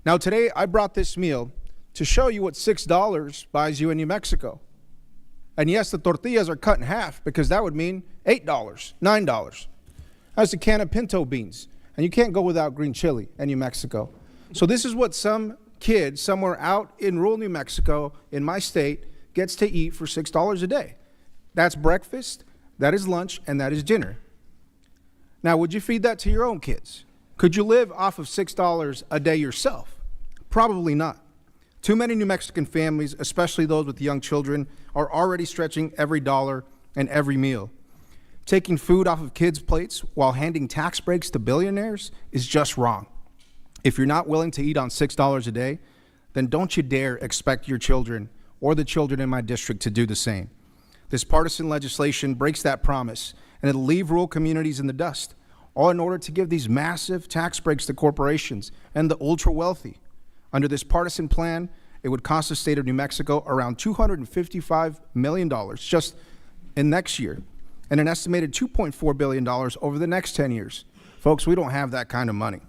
Now today I brought this meal to show you what $6 buys you in New Mexico. And yes, the tortillas are cut in half because that would mean $8, $9. That's a can of pinto beans. And you can't go without green chili in New Mexico. So this is what some kid somewhere out in rural New Mexico, in my state, gets to eat for $6 a day. That's breakfast, that is lunch, and that is dinner. Now, would you feed that to your own kids? Could you live off of $6 a day yourself? Probably not. Too many New Mexican families, especially those with young children, are already stretching every dollar and every meal. Taking food off of kids' plates while handing tax breaks to billionaires is just wrong. If you're not willing to eat on $6 a day, then don't you dare expect your children or the children in my district to do the same. This partisan legislation breaks that promise, and it'll leave rural communities in the dust, all in order to give these massive tax breaks to corporations and the ultra-wealthy. Under this partisan plan, it would cost the state of New Mexico around $255 million just in next year, and an estimated $2.4 billion over the next 10 years. Folks, we don't have that kind of money.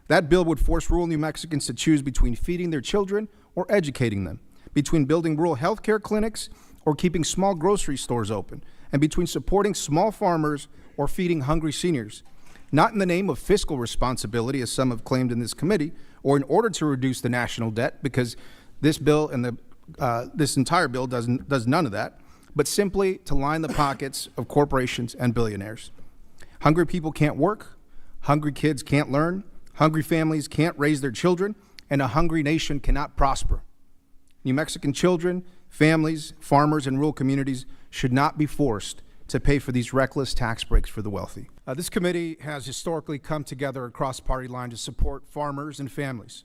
That bill would force rural New Mexicans to choose between feeding their children or educating them, between building rural health care clinics or keeping small grocery stores open, and between supporting small farmers or feeding hungry seniors. Not in the name of fiscal responsibility, as some have claimed in this committee, or in order to reduce the national debt, because this bill and this entire bill does none of that, but simply to line the pockets of corporations and billionaires. Hungry people can't work, hungry kids can't learn, hungry families can't raise their children, and a hungry nation cannot prosper. New Mexican children, families, farmers, and rural communities should not be forced to pay for these reckless tax breaks for the wealthy. This committee has historically come together across party lines to support farmers and families.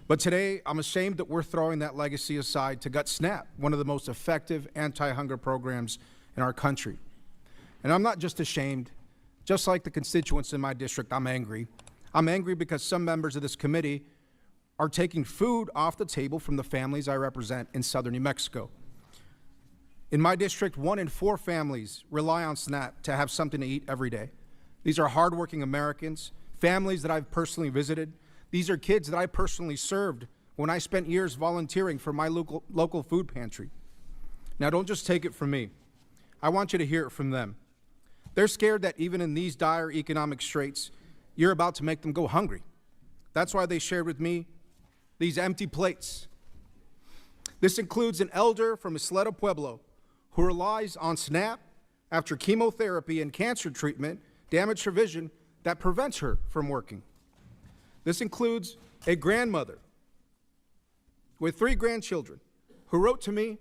But today, I'm ashamed that we're throwing that legacy aside to gut SNAP, one of the most effective anti-hunger programs in our country. And I'm not just ashamed. Just like the constituents in my district, I'm angry. I'm angry because some members of this committee are taking food off the table from the families I represent in southern New Mexico. In my district, 1 in 4 families rely on SNAP to have something to eat every day. These are hardworking Americans, families that I've personally visited. These are kids that I personally served when I spent years volunteering for my local food pantry. Now, don't just take it from me. I want you to hear it from them. They're scared that even in these dire economic straits, you're about to make them go hungry. That's why they shared with me these empty plates. This includes an elder from Isleta Pueblo who relies on SNAP after chemotherapy and cancer treatment damage her vision that prevents her from working. This includes a grandmother with 3 grandchildren who wrote to me,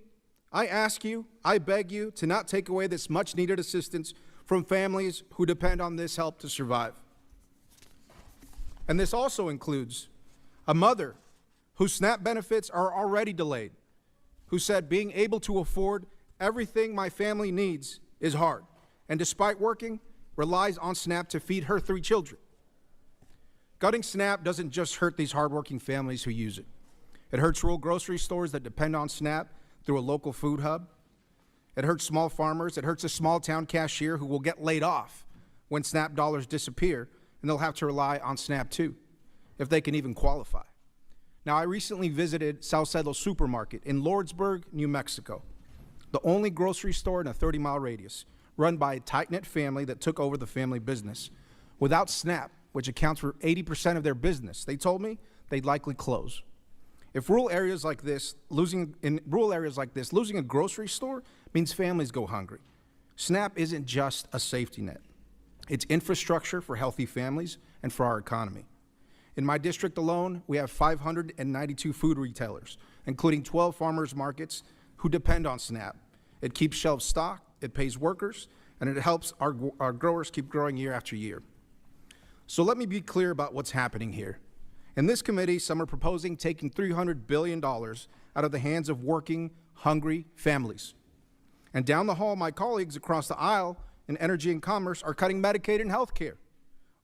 "I ask you, I beg you to not take away this much needed assistance from families who depend on this help to survive." And this also includes a mother whose SNAP benefits are already delayed, who said being able to afford everything my family needs is hard, and despite working, relies on SNAP to feed her 3 children. Gutting SNAP doesn't just hurt these hardworking families who use it. It hurts rural grocery stores that depend on SNAP through a local food hub. It hurts small farmers. It hurts a small town cashier who will get laid off when SNAP dollars disappear, and they'll have to rely on SNAP too, if they can even qualify. Now, I recently visited Salcedo Supermarket in Lordsburg, New Mexico, the only grocery store in a 30-mile radius, run by a tight-knit family that took over the family business. Without SNAP, which accounts for 80% of their business, they told me they'd likely close. If rural areas like this, losing a grocery store means families go hungry. SNAP isn't just a safety net. It's infrastructure for healthy families and for our economy. In my district alone, we have 592 food retailers, including 12 farmers markets who depend on SNAP. It keeps shelves stocked, it pays workers, and it helps our growers keep growing year after year. So let me be clear about what's happening here. In this committee, some are proposing taking $300 billion out of the hands of working, hungry families. And down the hall, my colleagues across the aisle in Energy and Commerce are cutting Medicaid and health care,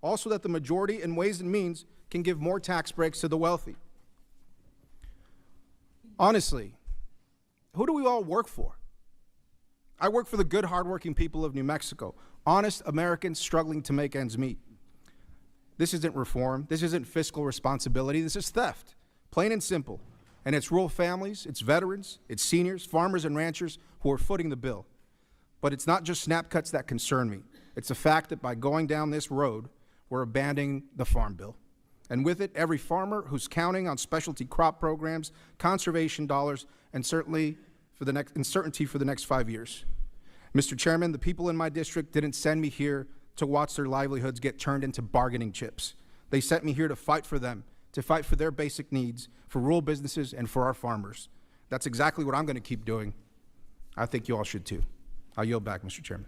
also that the majority in Ways and Means can give more tax breaks to the wealthy. Honestly, who do we all work for? I work for the good, hardworking people of New Mexico, honest Americans struggling to make ends meet. This isn't reform. This isn't fiscal responsibility. This is theft, plain and simple. And it's rural families, it's veterans, it's seniors, farmers and ranchers who are footing the bill. But it's not just snap cuts that concern me. It's the fact that by going down this road, we're abandoning the Farm Bill. And with it, every farmer who's counting on specialty crop programs, conservation dollars, and certainty for the next 5 years. Mr. Chairman, the people in my district didn't send me here to watch their livelihoods get turned into bargaining chips. They sent me here to fight for them, to fight for their basic needs, for rural businesses, and for our farmers. That's exactly what I'm going to keep doing. I think you all should too. I'll yield back, Mr. Chairman.